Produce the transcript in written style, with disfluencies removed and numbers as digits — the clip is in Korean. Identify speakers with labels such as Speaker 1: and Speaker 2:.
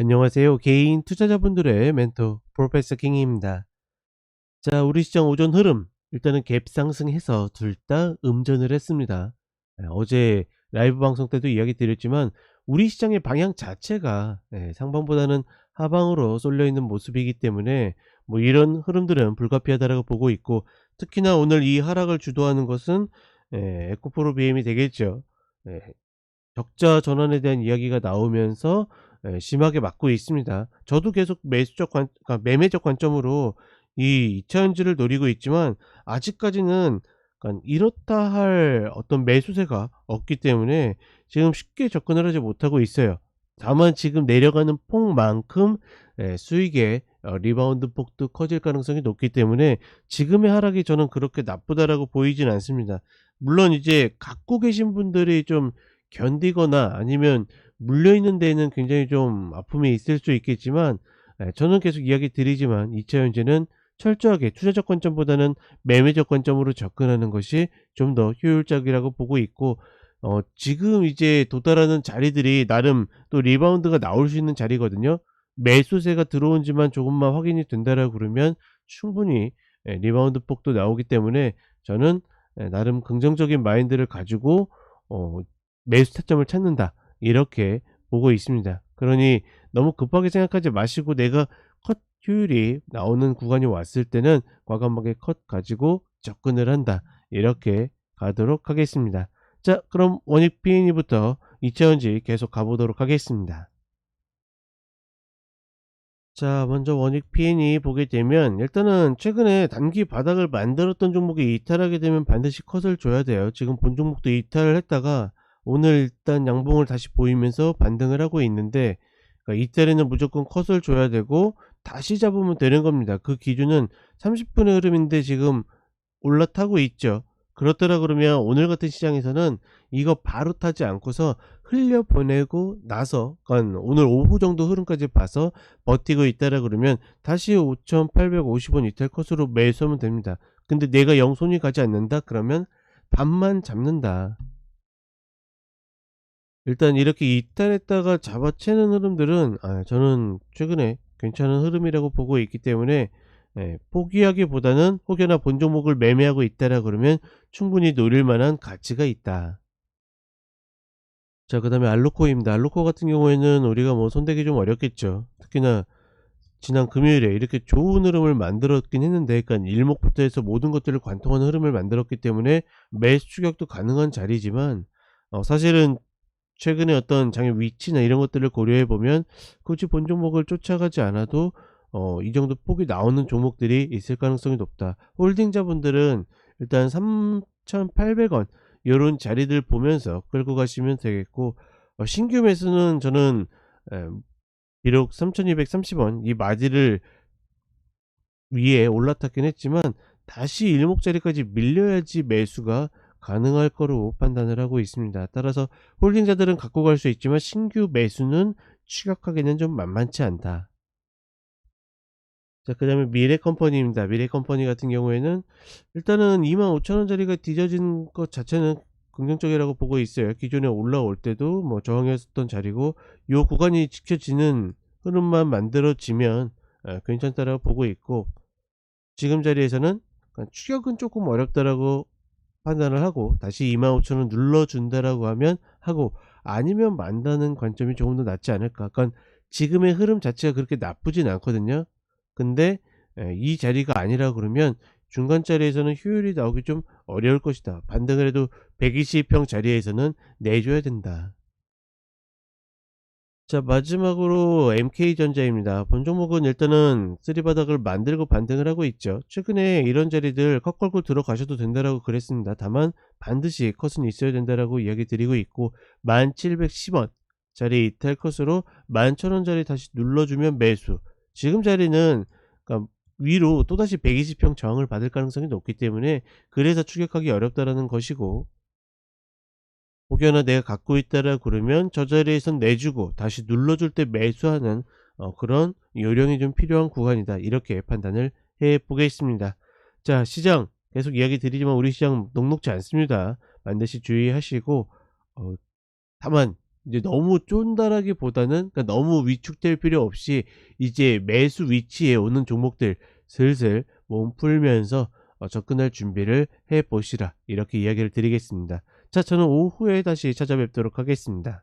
Speaker 1: 안녕하세요. 개인 투자자분들의 멘토 프로페서 킹입니다. 자, 우리 시장 오전 흐름 일단은 갭 상승해서 둘 다 음전을 했습니다. 어제 라이브 방송 때도 이야기 드렸지만 우리 시장의 방향 자체가 상방보다는 하방으로 쏠려 있는 모습이기 때문에 뭐 이런 흐름들은 불가피하다라고 보고 있고, 특히나 오늘 이 하락을 주도하는 것은 에코프로 BM이 되겠죠. 예, 적자 전환에 대한 이야기가 나오면서 심하게 맞고 있습니다. 저도 계속 매수적 그러니까 매매적 관점으로 이 2차 전지를 노리고 있지만 아직까지는 그러니까 이렇다 할 어떤 매수세가 없기 때문에 지금 쉽게 접근을 하지 못하고 있어요. 다만 지금 내려가는 폭만큼 수익의 리바운드 폭도 커질 가능성이 높기 때문에 지금의 하락이 저는 그렇게 나쁘다라고 보이진 않습니다. 물론 이제 갖고 계신 분들이 좀 견디거나 아니면 물려있는 데에는 굉장히 좀 아픔이 있을 수 있겠지만, 저는 계속 이야기 드리지만 2차 전지는 철저하게 투자적 관점보다는 매매적 관점으로 접근하는 것이 좀 더 효율적이라고 보고 있고, 지금 이제 도달하는 자리들이 나름 또 리바운드가 나올 수 있는 자리거든요. 매수세가 들어온지만 조금만 확인이 된다라고 그러면 충분히 리바운드 폭도 나오기 때문에 저는 나름 긍정적인 마인드를 가지고 어 매수 타점을 찾는다, 이렇게 보고 있습니다. 그러니 너무 급하게 생각하지 마시고 내가 컷 효율이 나오는 구간이 왔을 때는 과감하게 컷 가지고 접근을 한다, 이렇게 가도록 하겠습니다. 자, 그럼 원익 P&E부터 2차전지 계속 가보도록 하겠습니다. 자, 먼저 원익 P&E 보게 되면 일단은 최근에 단기 바닥을 만들었던 종목이 이탈하게 되면 반드시 컷을 줘야 돼요. 지금 본 종목도 이탈을 했다가 오늘 일단 양봉을 다시 보이면서 반등을 하고 있는데, 그러니까 이탈에는 무조건 컷을 줘야 되고 다시 잡으면 되는 겁니다. 그 기준은 30분의 흐름인데 지금 올라타고 있죠. 그렇더라 그러면 오늘 같은 시장에서는 이거 바로 타지 않고서 흘려보내고 나서, 그러니까 오늘 오후 정도 흐름까지 봐서 버티고 있다라 그러면 다시 5,850원 이탈 컷으로 매수하면 됩니다. 근데 내가 영손이 가지 않는다 그러면 반만 잡는다. 일단 이렇게 이탈했다가 잡아채는 흐름들은 저는 최근에 괜찮은 흐름이라고 보고 있기 때문에 포기하기보다는 혹여나 본 종목을 매매하고 있다라 그러면 충분히 노릴 만한 가치가 있다. 자, 그다음에 알로코입니다. 알로코 같은 경우에는 우리가 뭐 손대기 좀 어렵겠죠. 특히나 지난 금요일에 이렇게 좋은 흐름을 만들었긴 했는데, 그러니까 일목부터 해서 모든 것들을 관통하는 흐름을 만들었기 때문에 매수 추격도 가능한 자리지만, 사실은 최근에 어떤 장의 위치나 이런 것들을 고려해 보면 굳이 본 종목을 쫓아가지 않아도 이 정도 폭이 나오는 종목들이 있을 가능성이 높다. 홀딩자분들은 일단 3,800원 요런 자리들 보면서 끌고 가시면 되겠고, 신규 매수는 저는 에, 비록 3,230원 이 마디를 위에 올라탔긴 했지만 다시 일목자리까지 밀려야지 매수가 가능할 거로 판단을 하고 있습니다. 따라서 홀딩자들은 갖고 갈 수 있지만 신규 매수는 추격하기는 좀 만만치 않다. 자, 그 다음에 미래컴퍼니입니다. 미래컴퍼니 같은 경우에는 일단은 25,000원짜리가 뒤져진 것 자체는 긍정적이라고 보고 있어요. 기존에 올라올 때도 뭐 저항이었던 자리고 요 구간이 지켜지는 흐름만 만들어지면 괜찮다라고 보고 있고, 지금 자리에서는 추격은 조금 어렵다라고 판단을 하고 다시 25,000원 눌러준다라고 하면 하고, 아니면 만다는 관점이 조금 더 낫지 않을까. 그러니까 지금의 흐름 자체가 그렇게 나쁘진 않거든요. 근데 이 자리가 아니라 그러면 중간 자리에서는 효율이 나오기 좀 어려울 것이다. 반등을 해도 120평 자리에서는 내줘야 된다. 자, 마지막으로 MK전자입니다. 본 종목은 일단은 쓰리바닥을 만들고 반등을 하고 있죠. 최근에 이런 자리들 컷 걸고 들어가셔도 된다라고 그랬습니다. 다만 반드시 컷은 있어야 된다라고 이야기 드리고 있고, 1710원 자리 이탈 컷으로 11,000원짜리 다시 눌러주면 매수. 지금 자리는 그러니까 위로 또다시 120평 저항을 받을 가능성이 높기 때문에 그래서 추격하기 어렵다라는 것이고, 혹여나 내가 갖고 있다라 그러면 저 자리에선 내주고 다시 눌러줄 때 매수하는 그런 요령이 좀 필요한 구간이다, 이렇게 판단을 해 보겠습니다. 자, 시장 계속 이야기 드리지만 우리 시장 녹록지 않습니다. 반드시 주의하시고, 어, 다만 이제 너무 쫀다라기보다는, 그러니까 너무 위축될 필요 없이 이제 매수 위치에 오는 종목들 슬슬 몸 풀면서 접근할 준비를 해 보시라, 이렇게 이야기를 드리겠습니다. 자, 저는 오후에 다시 찾아뵙도록 하겠습니다.